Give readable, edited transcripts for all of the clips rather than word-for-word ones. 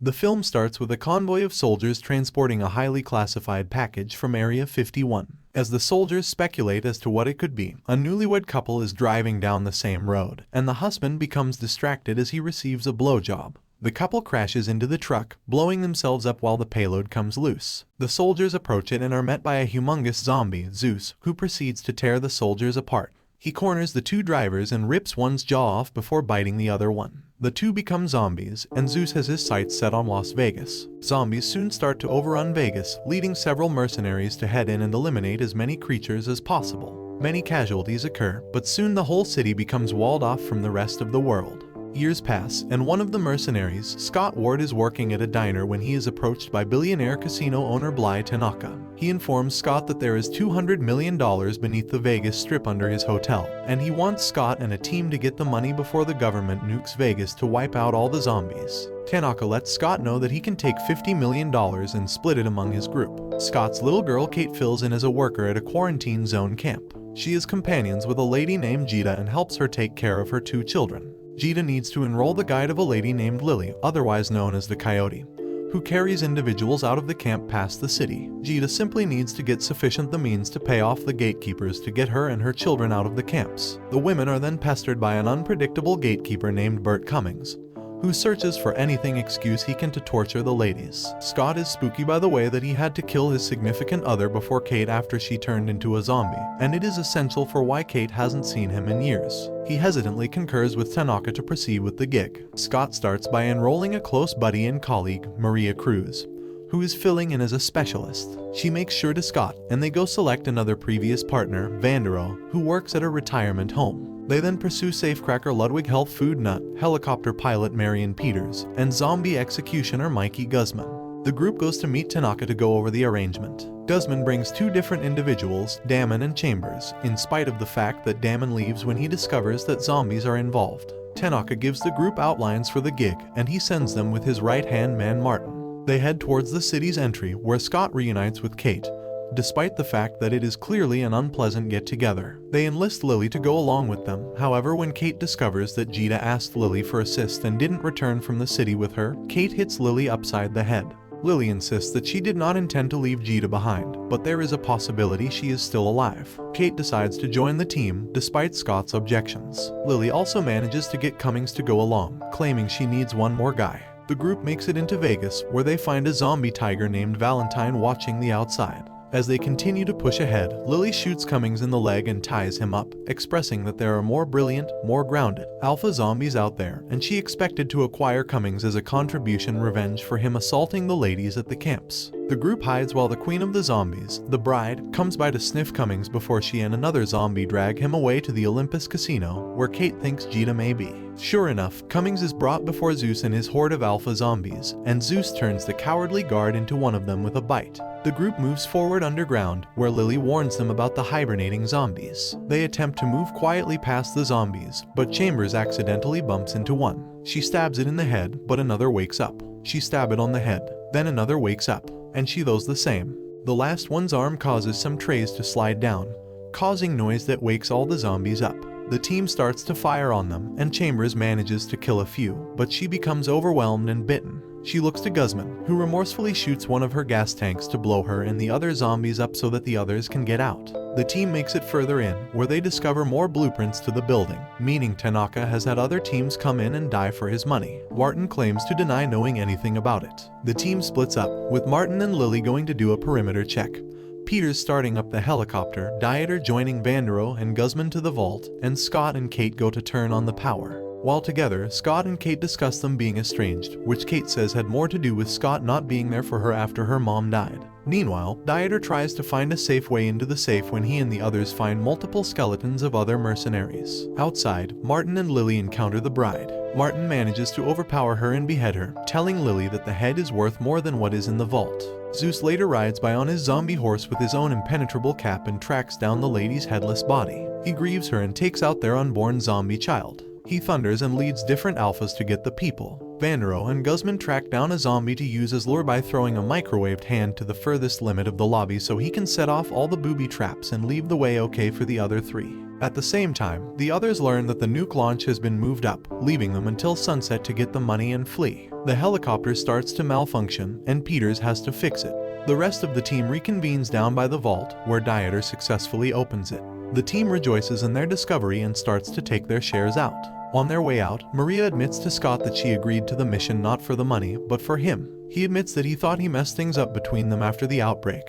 The film starts with a convoy of soldiers transporting a highly classified package from Area 51. As the soldiers speculate as to what it could be, a newlywed couple is driving down the same road, and the husband becomes distracted as he receives a blowjob. The couple crashes into the truck, blowing themselves up while the payload comes loose. The soldiers approach it and are met by a humongous zombie, Zeus, who proceeds to tear the soldiers apart. He corners the two drivers and rips one's jaw off before biting the other one. The two become zombies, and Zeus has his sights set on Las Vegas. Zombies soon start to overrun Vegas, leading several mercenaries to head in and eliminate as many creatures as possible. Many casualties occur, but soon the whole city becomes walled off from the rest of the world. Years pass, and one of the mercenaries, Scott Ward, is working at a diner when he is approached by billionaire casino owner Bly Tanaka. He informs Scott that there is $200 million beneath the Vegas Strip under his hotel, and he wants Scott and a team to get the money before the government nukes Vegas to wipe out all the zombies. Tanaka lets Scott know that he can take $50 million and split it among his group. Scott's little girl Kate fills in as a worker at a quarantine zone camp. She is companions with a lady named Gita and helps her take care of her two children. Gita needs to enroll the guide of a lady named Lily, otherwise known as the Coyote, who carries individuals out of the camp past the city. Gita simply needs to get sufficient the means to pay off the gatekeepers to get her and her children out of the camps. The women are then pestered by an unpredictable gatekeeper named Bert Cummings, who searches for anything excuse he can to torture the ladies. Scott is spooky by the way that he had to kill his significant other before Kate after she turned into a zombie, and it is essential for why Kate hasn't seen him in years. He hesitantly concurs with Tanaka to proceed with the gig. Scott starts by enrolling a close buddy and colleague, Maria Cruz, who is filling in as a specialist. She makes sure to Scott, and they go select another previous partner, Vandero, who works at a retirement home. They then pursue safecracker Ludwig Health Food Nut, helicopter pilot Marion Peters, and zombie executioner Mikey Guzman. The group goes to meet Tanaka to go over the arrangement. Guzman brings two different individuals, Damon and Chambers, in spite of the fact that Damon leaves when he discovers that zombies are involved. Tanaka gives the group outlines for the gig, and he sends them with his right-hand man Martin. They head towards the city's entry, where Scott reunites with Kate, despite the fact that it is clearly an unpleasant get-together. They enlist Lily to go along with them. However, when Kate discovers that Gita asked Lily for assist and didn't return from the city with her, Kate hits Lily upside the head. Lily insists that she did not intend to leave Gita behind, but there is a possibility she is still alive. Kate decides to join the team, despite Scott's objections. Lily also manages to get Cummings to go along, claiming she needs one more guy. The group makes it into Vegas, where they find a zombie tiger named Valentine watching the outside. As they continue to push ahead, Lily shoots Cummings in the leg and ties him up, expressing that there are more brilliant, more grounded, alpha zombies out there, and she expected to acquire Cummings as a contribution revenge for him assaulting the ladies at the camps. The group hides while the queen of the zombies, the bride, comes by to sniff Cummings before she and another zombie drag him away to the Olympus Casino, where Kate thinks Gita may be. Sure enough, Cummings is brought before Zeus and his horde of alpha zombies, and Zeus turns the cowardly guard into one of them with a bite. The group moves forward underground, where Lily warns them about the hibernating zombies. They attempt to move quietly past the zombies, but Chambers accidentally bumps into one. She stabs it in the head, but another wakes up. She stabs it on the head, then another wakes up, and she does the same. The last one's arm causes some trays to slide down, causing noise that wakes all the zombies up. The team starts to fire on them, and Chambers manages to kill a few, but she becomes overwhelmed and bitten. She looks to Guzman, who remorsefully shoots one of her gas tanks to blow her and the other zombies up so that the others can get out. The team makes it further in, where they discover more blueprints to the building, meaning Tanaka has had other teams come in and die for his money. Martin claims to deny knowing anything about it. The team splits up, with Martin and Lily going to do a perimeter check. Peters starting up the helicopter, Dieter joining Vandero and Guzman to the vault, and Scott and Kate go to turn on the power. While together, Scott and Kate discuss them being estranged, which Kate says had more to do with Scott not being there for her after her mom died. Meanwhile, Dieter tries to find a safe way into the safe when he and the others find multiple skeletons of other mercenaries. Outside, Martin and Lily encounter the bride. Martin manages to overpower her and behead her, telling Lily that the head is worth more than what is in the vault. Zeus later rides by on his zombie horse with his own impenetrable cap and tracks down the lady's headless body. He grieves her and takes out their unborn zombie child. He thunders and leads different alphas to get the people. Vandero and Guzman track down a zombie to use as lure by throwing a microwaved hand to the furthest limit of the lobby so he can set off all the booby traps and leave the way okay for the other three. At the same time, the others learn that the nuke launch has been moved up, leaving them until sunset to get the money and flee. The helicopter starts to malfunction and Peters has to fix it. The rest of the team reconvenes down by the vault, where Dieter successfully opens it. The team rejoices in their discovery and starts to take their shares out. On their way out, Maria admits to Scott that she agreed to the mission not for the money, but for him. He admits that he thought he messed things up between them after the outbreak,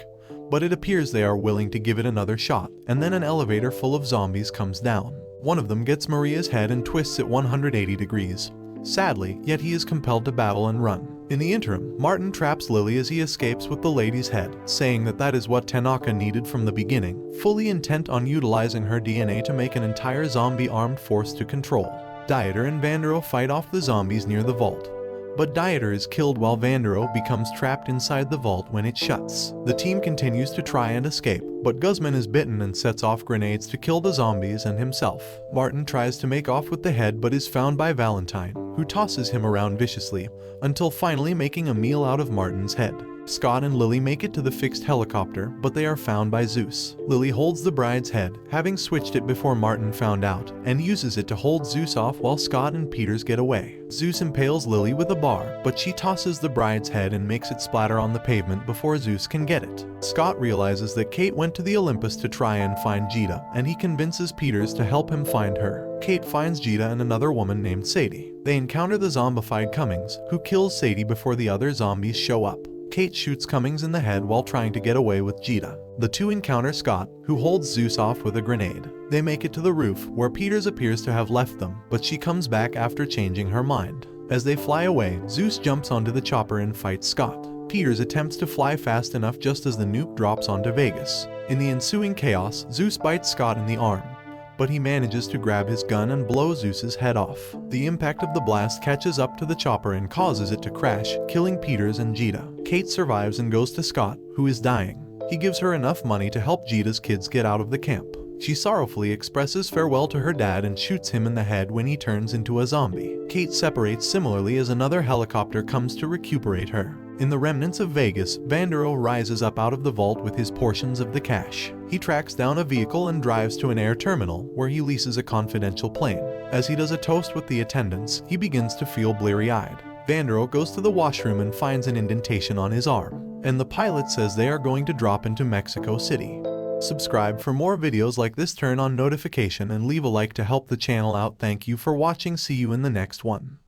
but it appears they are willing to give it another shot, and then an elevator full of zombies comes down. One of them gets Maria's head and twists it 180 degrees. Sadly, yet he is compelled to battle and run. In the interim, Martin traps Lily as he escapes with the lady's head, saying that that is what Tanaka needed from the beginning, fully intent on utilizing her DNA to make an entire zombie armed force to control. Dieter and Vandero fight off the zombies near the vault, but Dieter is killed while Vandero becomes trapped inside the vault when it shuts. The team continues to try and escape, but Guzman is bitten and sets off grenades to kill the zombies and himself. Martin tries to make off with the head but is found by Valentine, who tosses him around viciously, until finally making a meal out of Martin's head. Scott and Lily make it to the fixed helicopter, but they are found by Zeus. Lily holds the bride's head, having switched it before Martin found out, and uses it to hold Zeus off while Scott and Peters get away. Zeus impales Lily with a bar, but she tosses the bride's head and makes it splatter on the pavement before Zeus can get it. Scott realizes that Kate went to the Olympus to try and find Jita, and he convinces Peters to help him find her. Kate finds Jita and another woman named Sadie. They encounter the zombified Cummings, who kills Sadie before the other zombies show up. Kate shoots Cummings in the head while trying to get away with Jita. The two encounter Scott, who holds Zeus off with a grenade. They make it to the roof, where Peters appears to have left them, but she comes back after changing her mind. As they fly away, Zeus jumps onto the chopper and fights Scott. Peters attempts to fly fast enough just as the nuke drops onto Vegas. In the ensuing chaos, Zeus bites Scott in the arm, but he manages to grab his gun and blow Zeus's head off. The impact of the blast catches up to the chopper and causes it to crash, killing Peters and Jita. Kate survives and goes to Scott, who is dying. He gives her enough money to help Jita's kids get out of the camp. She sorrowfully expresses farewell to her dad and shoots him in the head when he turns into a zombie. Kate separates similarly as another helicopter comes to recuperate her. In the remnants of Vegas, Vandero rises up out of the vault with his portions of the cash. He tracks down a vehicle and drives to an air terminal, where he leases a confidential plane. As he does a toast with the attendants, he begins to feel bleary-eyed. Vandero goes to the washroom and finds an indentation on his arm, and the pilot says they are going to drop into Mexico City. Subscribe for more videos like this, turn on notification and leave a like to help the channel out. Thank you for watching, see you in the next one.